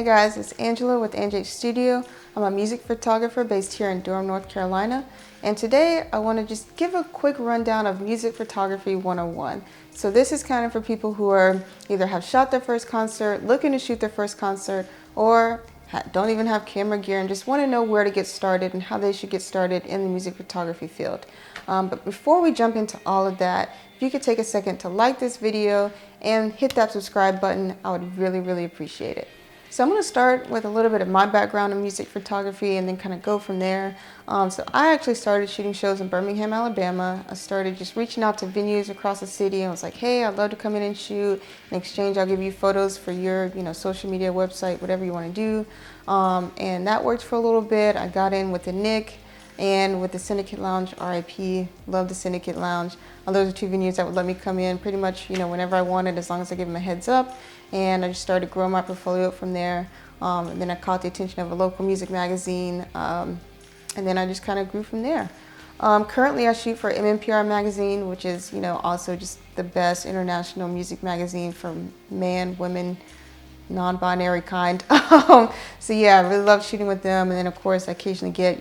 Hey guys, it's Angela with Angie Studio. I'm a music photographer based here in Durham, North Carolina. And today I want to just give a quick rundown of Music Photography 101. So this is kind of for people who are either have shot their first concert, looking to shoot their first concert, or don't even have camera gear and just want to know where to get started and how they should get started in the music photography field. But before we jump into all of that, if you could take a second to like this video and hit that subscribe button, I would really appreciate it. So I'm going to start with a little bit of my background in music photography and then kind of go from there. So I actually started shooting shows in Birmingham, Alabama. I started just reaching out to venues across the city and I was like, hey, I'd love to come in and shoot. In exchange, I'll give you photos for your social media website, whatever you want to do. And that worked for a little bit. I got in with the Nick and with the Syndicate Lounge, RIP, love the Syndicate Lounge. Those are two venues that would let me come in pretty much whenever I wanted, as long as I give them a heads up. And I just started growing my portfolio from there. And then I caught the attention of a local music magazine. And then I just kind of grew from there. Currently I shoot for MMPR magazine, which is, also just the best international music magazine for man, women, non-binary kind. So yeah, I really love shooting with them. And then of course I occasionally get,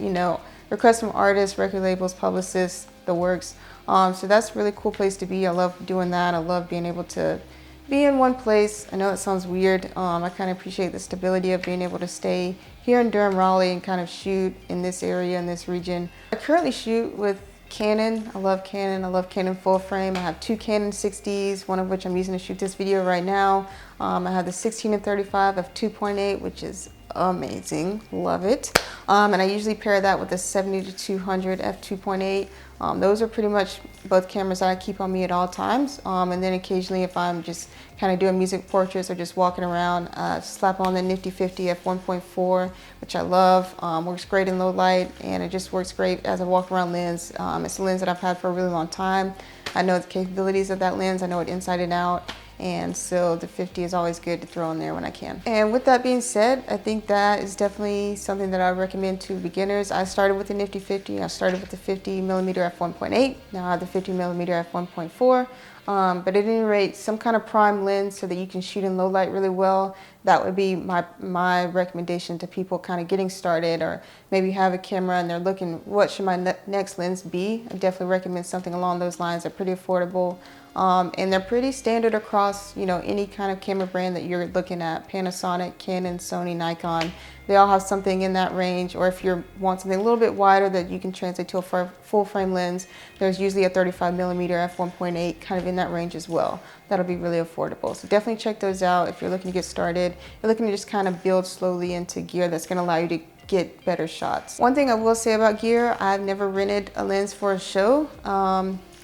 requests from artists, record labels, publicists, the works. So that's a really cool place to be. I love doing that. I love being able to be in one place. I know it sounds weird. I kind of appreciate the stability of being able to stay here in Durham, Raleigh, and kind of shoot in this area, in this region. I currently shoot with Canon. I love Canon. I love Canon full frame. I have two Canon 60s, one of which I'm using to shoot this video right now. I have the 16 and 35 f2.8, which is amazing. Love it. And I usually pair that with the 70 to 200 f2.8. Those are pretty much both cameras that I keep on me at all times. And then occasionally if I'm just kind of doing music portraits or just walking around, slap on the nifty 50 f1.4, which I love. Works great in low light, and it just works great as a walk around lens. It's a lens that I've had for a really long time. I know the capabilities of that lens. I know it inside and out. And so the 50 is always good to throw in there when I can. And with that being said, I think that is definitely something that I recommend to beginners. I started with the nifty 50. I started with the 50mm f1.8. Now I have the 50mm f1.4. But at any rate, some kind of prime lens so that you can shoot in low light really well. That would be my recommendation to people kind of getting started, or maybe have a camera and they're looking, what should my next lens be? I definitely recommend something along those lines. They're pretty affordable. And they're pretty standard across, any kind of camera brand that you're looking at. Panasonic, Canon, Sony, Nikon. They all have something in that range. Or if you want something a little bit wider that you can translate to a full frame lens, there's usually a 35mm f1.8 kind of in that range as well. That'll be really affordable. So definitely check those out if you're looking to get started. You're looking to just kind of build slowly into gear that's going to allow you to get better shots. One thing I will say about gear, I've never rented a lens for a show.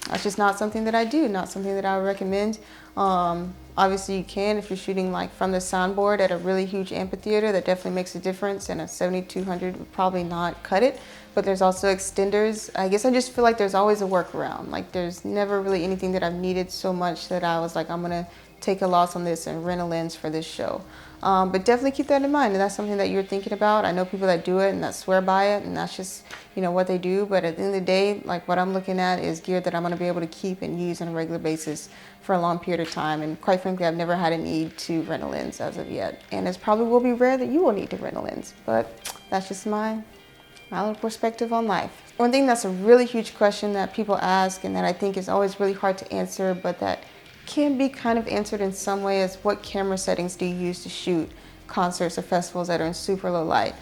That's just not something that I do, not something that I would recommend. Obviously you can if you're shooting like from the soundboard at a really huge amphitheater. That definitely makes a difference, and a 7200 would probably not cut it. But there's also extenders. I guess I just feel like there's always a workaround. Like there's never really anything that I've needed so much that I was like, I'm gonna take a loss on this and rent a lens for this show. But definitely keep that in mind, and that's something that you're thinking about. I know people that do it and that swear by it, and that's just what they do. But at the end of the day, like what I'm looking at is gear that I'm going to be able to keep and use on a regular basis for a long period of time. And quite frankly, I've never had a need to rent a lens as of yet. And it probably will be rare that you will need to rent a lens. But that's just my little perspective on life. One thing that's a really huge question that people ask, and that I think is always really hard to answer, but that can be kind of answered in some way, is what camera settings do you use to shoot concerts or festivals that are in super low light?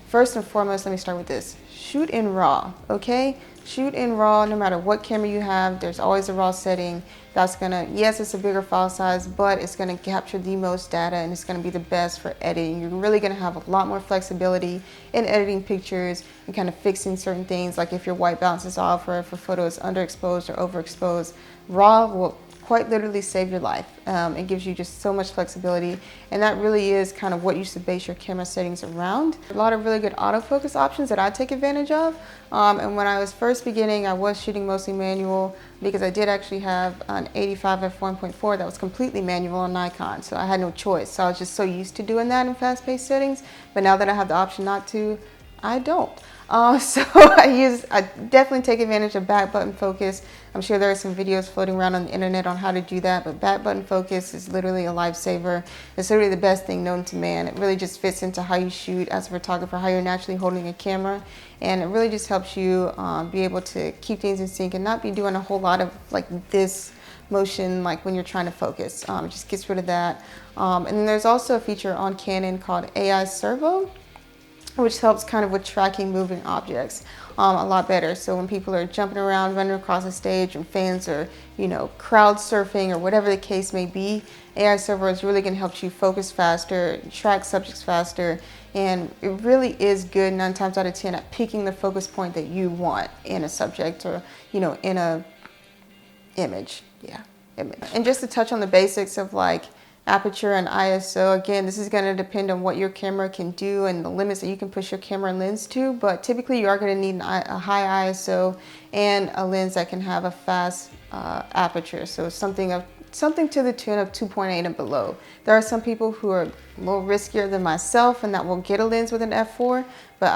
First and foremost, let me start with this. Shoot in RAW, okay? Shoot in RAW no matter what camera you have. There's always a RAW setting that's gonna, yes, it's a bigger file size, but it's gonna capture the most data and it's gonna be the best for editing. You're really gonna have a lot more flexibility in editing pictures and kind of fixing certain things, like if your white balances off or if a photo is underexposed or overexposed. RAW will quite literally save your life. It gives you just so much flexibility, and that really is kind of what you should base your camera settings around. A lot of really good autofocus options that I take advantage of, and when I was first beginning, I was shooting mostly manual because I did actually have an 85 f1.4 that was completely manual on Nikon, so I had no choice. So I was just so used to doing that in fast-paced settings, but now that I have the option not to, I don't. So I definitely take advantage of back button focus. I'm sure there are some videos floating around on the internet on how to do that, but back button focus is literally a lifesaver. It's literally the best thing known to man. It really just fits into how you shoot as a photographer, how you're naturally holding a camera, and it really just helps you be able to keep things in sync and not be doing a whole lot of like this motion like when you're trying to focus. It just gets rid of that. And then there's also a feature on Canon called AI Servo, which helps kind of with tracking moving objects a lot better. So when people are jumping around, running across the stage, and fans are, crowd surfing or whatever the case may be, AI Servo is really going to help you focus faster, track subjects faster, and it really is good 9 times out of 10 at picking the focus point that you want in a subject or, in a image. And just to touch on the basics of like aperture and ISO, again, this is going to depend on what your camera can do and the limits that you can push your camera lens to, but typically you are going to need a high ISO and a lens that can have a fast aperture, so something to the tune of 2.8 and below. There are some people who are a little riskier than myself and that will get a lens with an f4, but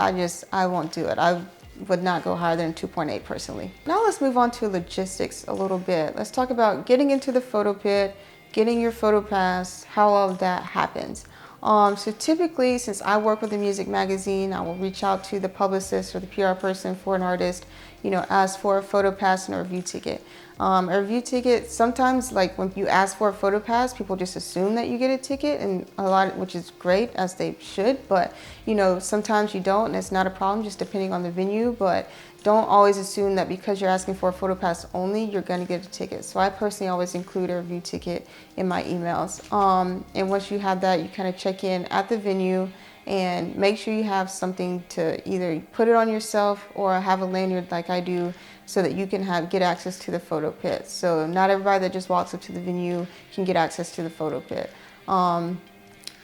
I won't do it. I would not go higher than 2.8 personally. Now let's move on to logistics a little bit. Let's talk about getting into the photo pit, getting your photo pass, how all of that happens. So typically, since I work with a music magazine, I will reach out to the publicist or the PR person for an artist, ask for a photo pass and a review ticket. A review ticket, sometimes like when you ask for a photo pass, people just assume that you get a ticket, and which is great, as they should, but sometimes you don't, and it's not a problem, just depending on the venue. But don't always assume that because you're asking for a photo pass only, you're going to get a ticket. So I personally always include a review ticket in my emails. And once you have that, you kind of check in at the venue and make sure you have something to either put it on yourself or have a lanyard like I do, so that you can get access to the photo pit. So not everybody that just walks up to the venue can get access to the photo pit. And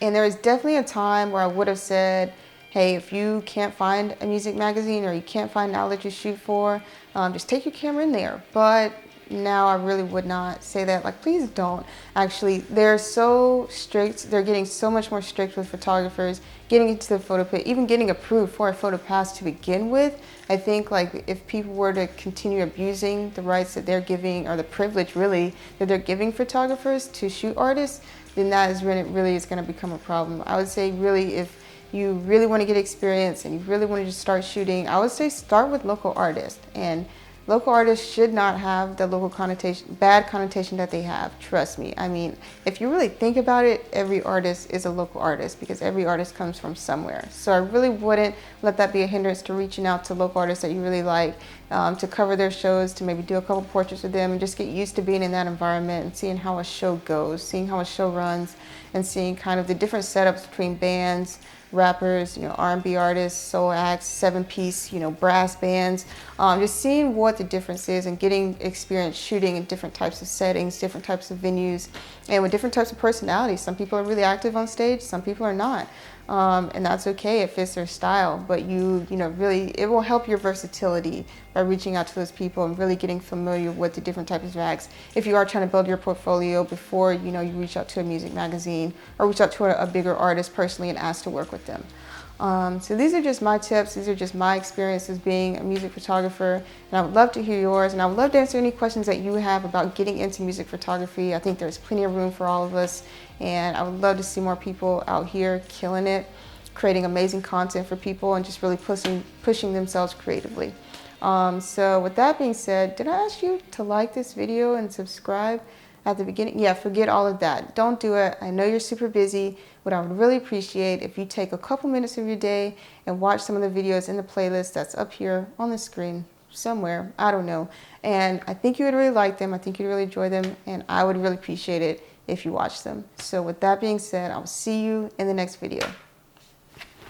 there was definitely a time where I would have said, hey, if you can't find a music magazine or you can't find an outlet to shoot for, just take your camera in there. But now I really would not say that. Like, please don't. Actually, they're so strict. They're getting so much more strict with photographers getting into the photo pit, even getting approved for a photo pass to begin with. I think like if people were to continue abusing the rights that they're giving, or the privilege really that they're giving photographers to shoot artists, then that is when it really is going to become a problem. I would say really, if you really want to get experience and you really want to just start shooting, I would say start with local artists. And local artists should not have the bad connotation that they have. Trust me. I mean, if you really think about it, every artist is a local artist because every artist comes from somewhere. So I really wouldn't let that be a hindrance to reaching out to local artists that you really like, to cover their shows, to maybe do a couple portraits with them, and just get used to being in that environment and seeing how a show goes, seeing how a show runs, and seeing kind of the different setups between bands, rappers, R&B artists, soul acts, 7-piece, brass bands, just seeing what the difference is and getting experience shooting in different types of settings, different types of venues, and with different types of personalities. Some people are really active on stage, some people are not. And that's okay, it fits their style, but really, it will help your versatility by reaching out to those people and really getting familiar with the different types of acts if you are trying to build your portfolio before you reach out to a music magazine or reach out to a bigger artist personally and ask to work with them. So these are just my tips. These are just my experiences being a music photographer, and I would love to hear yours, and I would love to answer any questions that you have about getting into music photography. I think there's plenty of room for all of us, and I would love to see more people out here killing it, creating amazing content for people, and just really pushing themselves creatively. So with that being said, did I ask you to like this video and subscribe at the beginning? Yeah, forget all of that. Don't do it. I know you're super busy. What I would really appreciate if you take a couple minutes of your day and watch some of the videos in the playlist that's up here on the screen somewhere. I don't know. And I think you would really like them. I think you'd really enjoy them. And I would really appreciate it if you watch them. So with that being said, I'll see you in the next video.